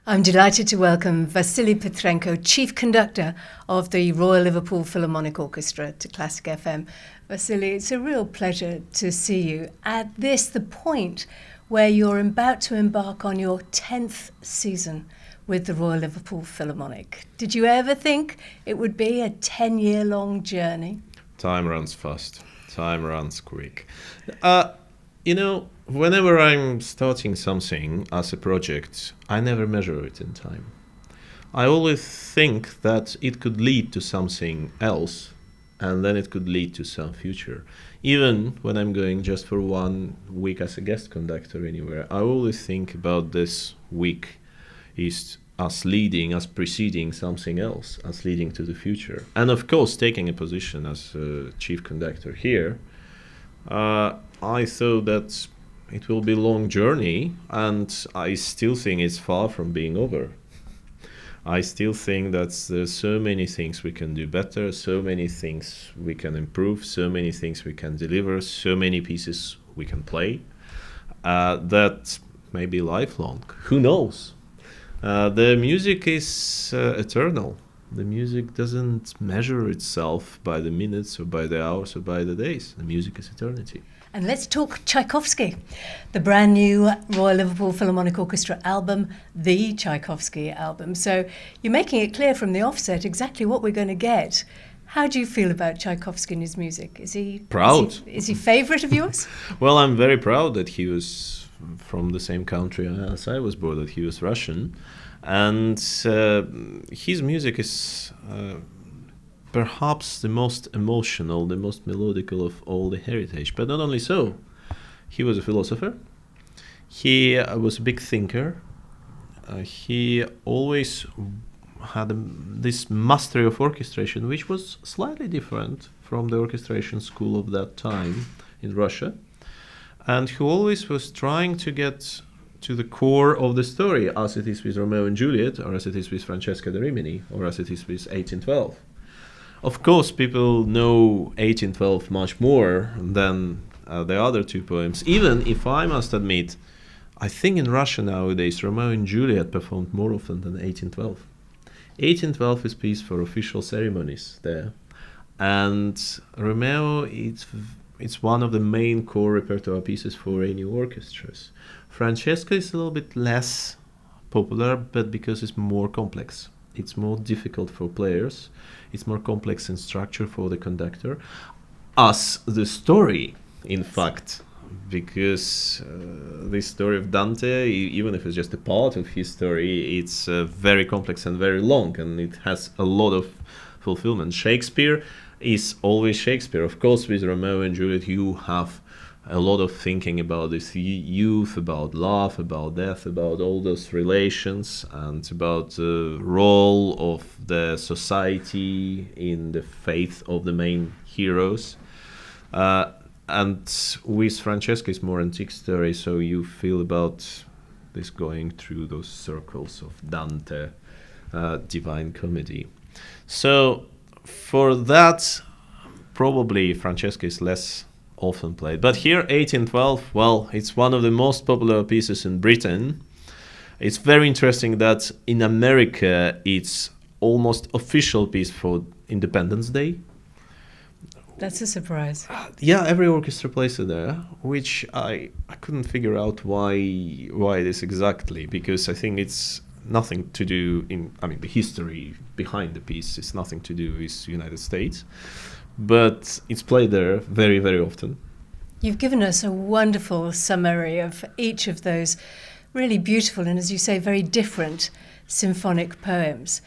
I'm delighted to welcome Vasily Petrenko, Chief Conductor of the Royal Liverpool Philharmonic Orchestra, to Classic FM. Vasily, it's a real pleasure to see you at the point where you're about to embark on your 10th season with the Royal Liverpool Philharmonic. Did you ever think it would be a 10-year-long journey? Time runs fast. Time runs quick. Whenever I'm starting something as a project, I never measure it in time. I always think that it could lead to something else, and then it could lead to some future. Even when I'm going just for 1 week as a guest conductor anywhere, I always think about this week is as preceding something else, as leading to the future. And of course, taking a position as a chief conductor here, I thought that it will be a long journey, and I still think it's far from being over. I still think that there's so many things we can do better, so many things we can improve, so many things we can deliver, so many pieces we can play, that may be lifelong. Who knows? The music is eternal. The music doesn't measure itself by the minutes or by the hours or by the days. The music is eternity. And let's talk Tchaikovsky, the brand new Royal Liverpool Philharmonic Orchestra album, the Tchaikovsky Album. So you're making it clear from the offset exactly what we're going to get. How do you feel about Tchaikovsky and his music? Is he proud? Is he favourite of yours? Well, I'm very proud that he was from the same country as I was born, that he was Russian. And his music is perhaps the most emotional, the most melodical of all the heritage. But not only so, he was a philosopher. He was a big thinker. He always had this mastery of orchestration, which was slightly different from the orchestration school of that time in Russia. And who always was trying to get to the core of the story, as it is with Romeo and Juliet, or as it is with Francesca da Rimini, or as it is with 1812. Of course, people know 1812 much more than the other two poems, even if I must admit, I think in Russia nowadays, Romeo and Juliet performed more often than 1812. 1812 is a piece for official ceremonies there, and Romeo, it's one of the main core repertoire pieces for any orchestras. Francesca is a little bit less popular, but because it's more complex. It's more difficult for players. It's more complex in structure for the conductor. As the story, in fact, because this story of Dante, even if it's just a part of his story, it's very complex and very long, and it has a lot of fulfillment. Shakespeare is always Shakespeare. Of course, with Romeo and Juliet, you have a lot of thinking about this youth, about love, about death, about all those relations, and about the role of the society in the faith of the main heroes. And with Francesca, it's more antique story, so you feel about this going through those circles of Dante, Divine Comedy. So for that, probably Francesca is less often played. But here, 1812, well, it's one of the most popular pieces in Britain. It's very interesting that in America, it's almost official piece for Independence Day. That's a surprise. Yeah, every orchestra plays it there, which I couldn't figure out why this exactly, because I think it's nothing to do the history behind the piece is nothing to do with United States. But it's played there very, very often. You've given us a wonderful summary of each of those really beautiful and, as you say, very different symphonic poems.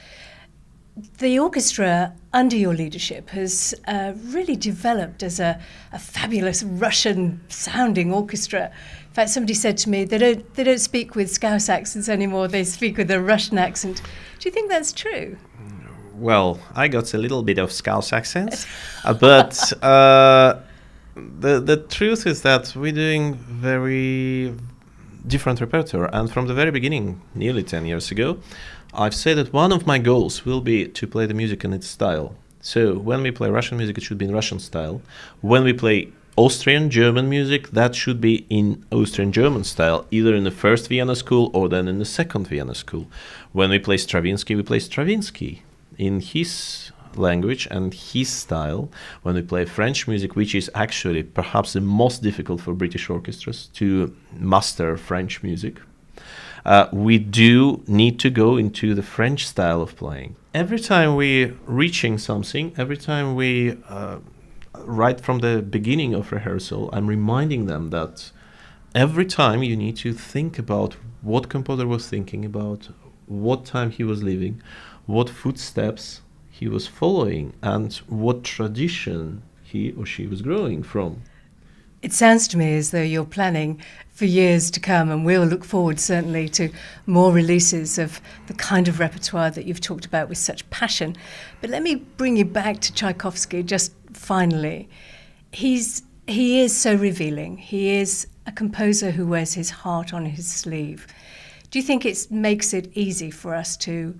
The orchestra, under your leadership, has really developed as a fabulous Russian-sounding orchestra. In fact, somebody said to me, they don't speak with Scouse accents anymore, they speak with a Russian accent. Do you think that's true? Well, I got a little bit of Scouse accent, but the truth is that we're doing very different repertoire. And from the very beginning, nearly 10 years ago, I've said that one of my goals will be to play the music in its style. So when we play Russian music, it should be in Russian style. When we play Austrian German music, that should be in Austrian German style, either in the first Vienna school or then in the second Vienna school. When we play Stravinsky, we play Stravinsky in his language and his style. When we play French music, which is actually perhaps the most difficult for British orchestras to master French music, we do need to go into the French style of playing. Every time we're reaching something, every time we, right from the beginning of rehearsal, I'm reminding them that every time you need to think about what composer was thinking about, what time he was living, what footsteps he was following, and what tradition he or she was growing from. It sounds to me as though you're planning for years to come, and we'll look forward certainly to more releases of the kind of repertoire that you've talked about with such passion. But let me bring you back to Tchaikovsky just finally. He is so revealing. He is a composer who wears his heart on his sleeve. Do you think it makes it easy for us to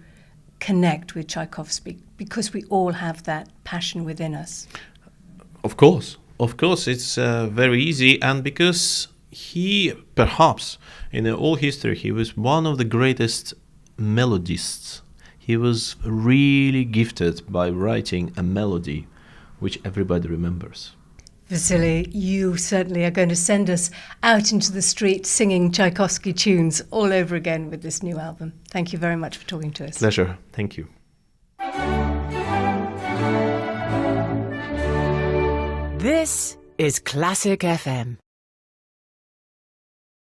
connect with Tchaikovsky because we all have that passion within us? Of course, it's very easy, and because he, perhaps, in all history, he was one of the greatest melodists. He was really gifted by writing a melody which everybody remembers. Vasily, you certainly are going to send us out into the street singing Tchaikovsky tunes all over again with this new album. Thank you very much for talking to us. Pleasure. Thank you. This is Classic FM.